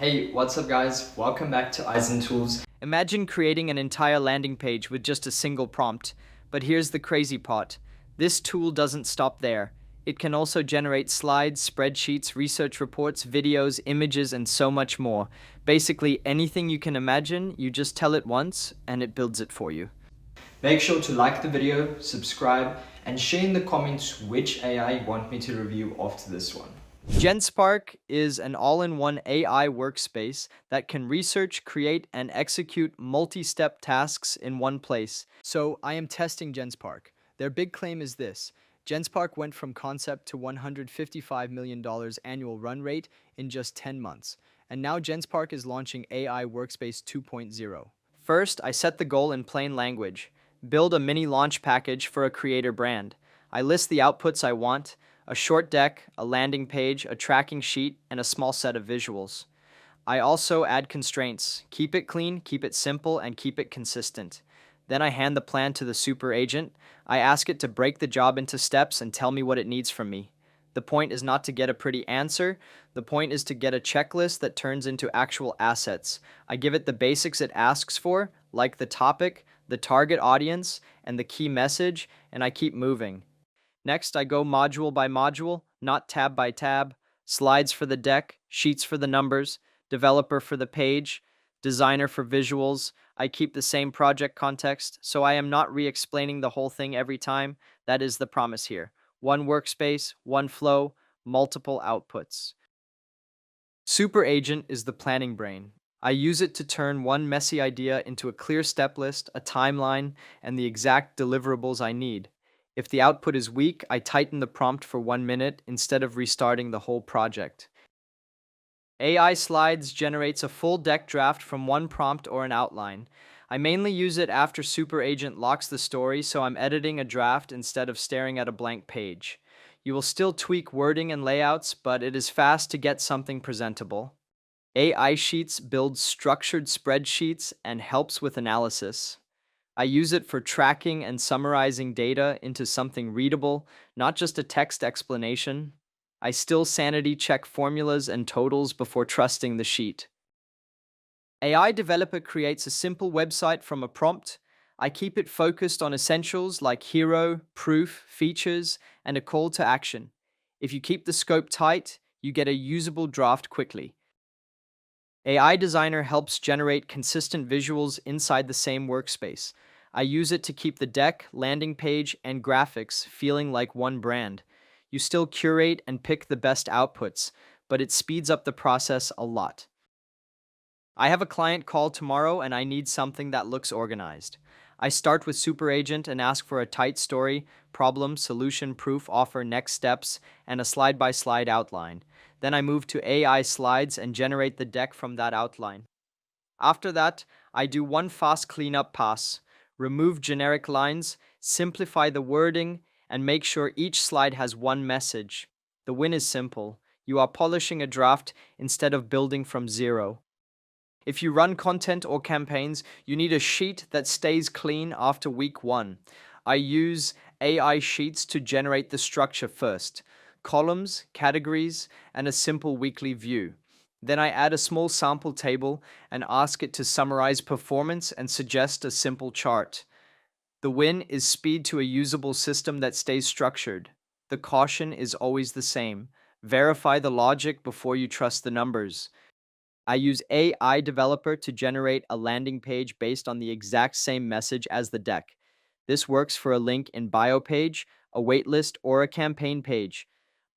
Hey, what's up guys? Welcome back to Eisen Tools. Imagine creating an entire landing page with just a single prompt. But here's the crazy part. This tool doesn't stop there. It can also generate slides, spreadsheets, research reports, videos, images, and so much more. Basically, anything you can imagine, you just tell it once, and it builds it for you. Make sure to like the video, subscribe, and share in the comments which AI you want me to review after this one. Genspark is an all-in-one AI workspace that can research, create, and execute multi-step tasks in one place. So I am testing Genspark. Their big claim is this: Genspark went from concept to $155 million annual run rate in just 10 months. And now Genspark is launching AI Workspace 2.0. First, I set the goal in plain language. Build a mini launch package for a creator brand. I list the outputs I want: a short deck, a landing page, a tracking sheet, and a small set of visuals. I also add constraints: keep it clean, keep it simple, and keep it consistent. Then I hand the plan to the super agent. I ask it to break the job into steps and tell me what it needs from me. The point is not to get a pretty answer. The point is to get a checklist that turns into actual assets. I give it the basics it asks for, like the topic, the target audience, and the key message, and I keep moving. Next, I go module by module, not tab by tab: slides for the deck, sheets for the numbers, developer for the page, designer for visuals. I keep the same project context, so I am not re-explaining the whole thing every time. That is the promise here. One workspace, one flow, multiple outputs. Super Agent is the planning brain. I use it to turn one messy idea into a clear step list, a timeline, and the exact deliverables I need. If the output is weak, I tighten the prompt for 1 minute instead of restarting the whole project. AI Slides generates a full deck draft from one prompt or an outline. I mainly use it after Super Agent locks the story, so I'm editing a draft instead of staring at a blank page. You will still tweak wording and layouts, but it is fast to get something presentable. AI Sheets builds structured spreadsheets and helps with analysis. I use it for tracking and summarizing data into something readable, not just a text explanation. I still sanity check formulas and totals before trusting the sheet. AI Developer creates a simple website from a prompt. I keep it focused on essentials like hero, proof, features, and a call to action. If you keep the scope tight, you get a usable draft quickly. AI Designer helps generate consistent visuals inside the same workspace. I use it to keep the deck, landing page, and graphics feeling like one brand. You still curate and pick the best outputs, but it speeds up the process a lot. I have a client call tomorrow and I need something that looks organized. I start with Super Agent and ask for a tight story, problem, solution, proof, offer, next steps, and a slide-by-slide outline. Then I move to AI Slides and generate the deck from that outline. After that, I do one fast cleanup pass: remove generic lines, simplify the wording, and make sure each slide has one message. The win is simple: you are polishing a draft instead of building from zero. If you run content or campaigns, you need a sheet that stays clean after week 1. I use AI Sheets to generate the structure first: columns, categories, and a simple weekly view. Then I add a small sample table and ask it to summarize performance and suggest a simple chart. The win is speed to a usable system that stays structured. The caution is always the same: verify the logic before you trust the numbers. I use AI Developer to generate a landing page based on the exact same message as the deck. This works for a link in bio page, a waitlist, or a campaign page.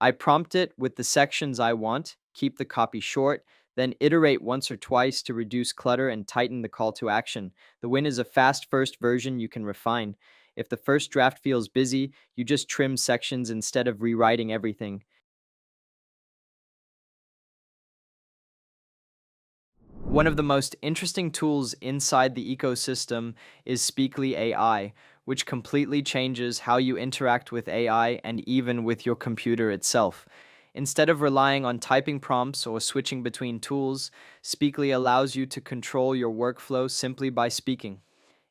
I prompt it with the sections I want, keep the copy short, then iterate once or twice to reduce clutter and tighten the call to action. The win is a fast first version you can refine. If the first draft feels busy, you just trim sections instead of rewriting everything. One of the most interesting tools inside the ecosystem is Speakly AI, which completely changes how you interact with AI and even with your computer itself. Instead of relying on typing prompts or switching between tools, Speakly allows you to control your workflow simply by speaking.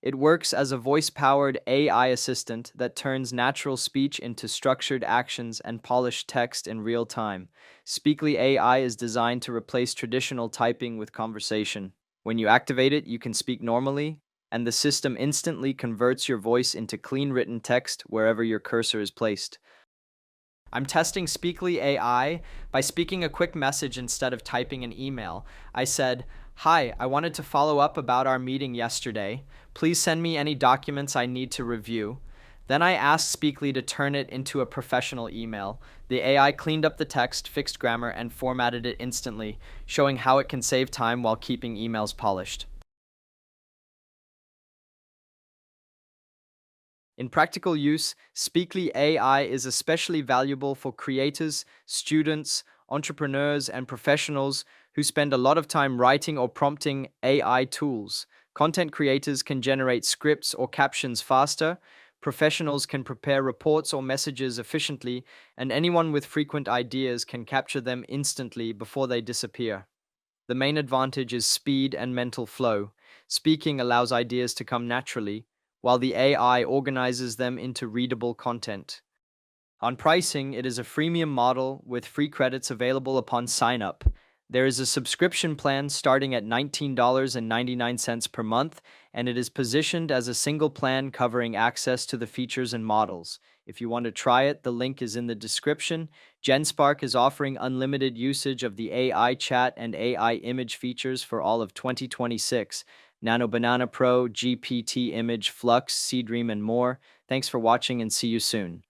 It works as a voice-powered AI assistant that turns natural speech into structured actions and polished text in real time. Speakly AI is designed to replace traditional typing with conversation. When you activate it, you can speak normally, and the system instantly converts your voice into clean written text wherever your cursor is placed. I'm testing Speakly AI by speaking a quick message instead of typing an email. I said, "Hi, I wanted to follow up about our meeting yesterday. Please send me any documents I need to review." Then I asked Speakly to turn it into a professional email. The AI cleaned up the text, fixed grammar, and formatted it instantly, showing how it can save time while keeping emails polished. In practical use, Speakly AI is especially valuable for creators, students, entrepreneurs, and professionals who spend a lot of time writing or prompting AI tools. Content creators can generate scripts or captions faster, professionals can prepare reports or messages efficiently, and anyone with frequent ideas can capture them instantly before they disappear. The main advantage is speed and mental flow. Speaking allows ideas to come naturally, while the AI organizes them into readable content. On pricing, it is a freemium model with free credits available upon sign up. There is a subscription plan starting at $19.99 per month, and it is positioned as a single plan covering access to the features and models. If you want to try it, the link is in the description. Genspark is offering unlimited usage of the AI chat and AI image features for all of 2026. Nano Banana Pro, GPT Image, Flux, Seedream, and more. Thanks for watching and see you soon.